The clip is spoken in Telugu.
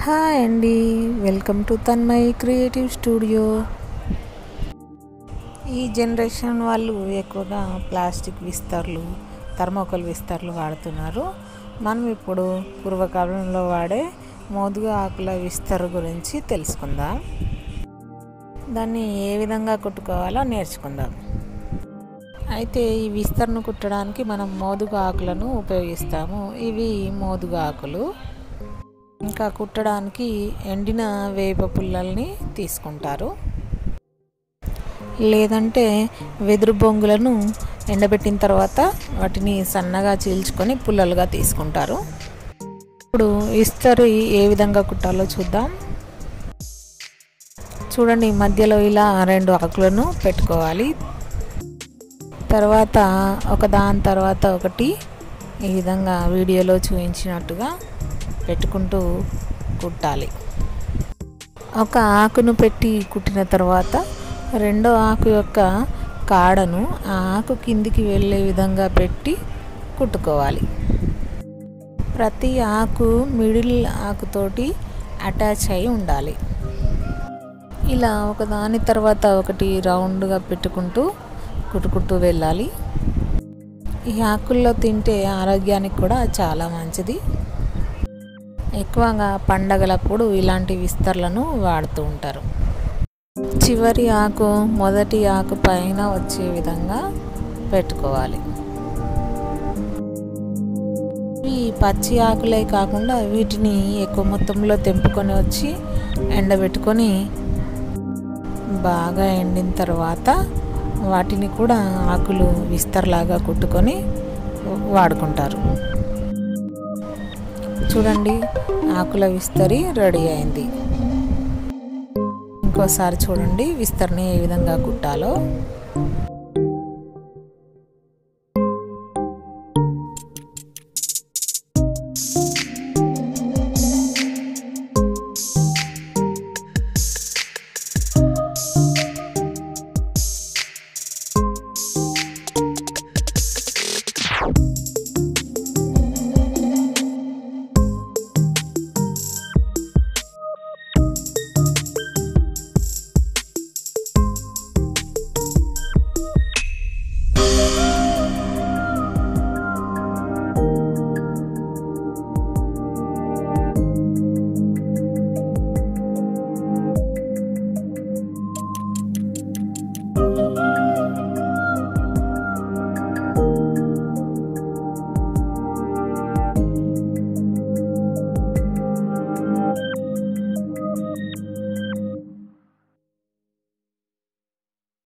హాయ్ అండి, welcome to Tanmay creative studio. ఈ జనరేషన్ వాళ్ళు ఎక్కువగా ప్లాస్టిక్ విస్తర్లు, థర్మోకోల్ విస్తర్లు వాడుతున్నారు. మనం ఇప్పుడు పూర్వకాలంలో వాడే మోదుగ ఆకుల విస్తర్ గురించి తెలుసుకుందాం. దాన్ని ఏ విధంగా కుట్టుకోవాలో నేర్చుకుందాం. అయితే ఈ విస్తర్ను కుట్టడానికి మనం మోదుగ ఆకులను ఉపయోగిస్తాము. ఇవి మోదుగ ఆకులు. ఇంకా కుట్టడానికి ఎండిన వేప పుల్లల్ని తీసుకుంటారు, లేదంటే వెదురు బొంగులను ఎండబెట్టిన తర్వాత వాటిని సన్నగా చీల్చుకొని పుల్లలుగా తీసుకుంటారు. ఇప్పుడు ఇస్తరి ఏ విధంగా కుట్టాలో చూద్దాం. చూడండి, మధ్యలో ఇలా 2 ఆకులను పెట్టుకోవాలి. తర్వాత ఒకదాని తర్వాత ఒకటి ఈ విధంగా వీడియోలో చూపించినట్టుగా పెట్టుకుంటూ కుట్టాలి. ఒక ఆకును పెట్టి కుట్టిన తర్వాత రెండో ఆకు యొక్క కాడను ఆ ఆకు కిందికి వెళ్ళే విధంగా పెట్టి కుట్టుకోవాలి. ప్రతి ఆకు మిడిల్ ఆకుతోటి అటాచ్ అయి ఉండాలి. ఇలా ఒకదాని తర్వాత ఒకటి రౌండ్గా పెట్టుకుంటూ కుట్టుకుంటూ వెళ్ళాలి. ఈ ఆకుల్లో తింటే ఆరోగ్యానికి కూడా చాలా మంచిది. ఎక్కువగా పండగలప్పుడు ఇలాంటి విస్తర్లను వాడుతూ ఉంటారు. చివరి ఆకు మొదటి ఆకు పైన వచ్చే విధంగా పెట్టుకోవాలి. ఈ పచ్చి ఆకులే కాకుండా వీటిని ఎక్కువ మొత్తంలో తెంపుకొని వచ్చి ఎండబెట్టుకొని బాగా ఎండిన తర్వాత వాటిని కూడా ఆకులు విస్తర్లాగా కుట్టుకొని వాడుకుంటారు. చూడండి, ఆకుల విస్తరి రెడీ అయింది. ఇంకోసారి చూడండి విస్తరిని ఏ విధంగా కుట్టాలో.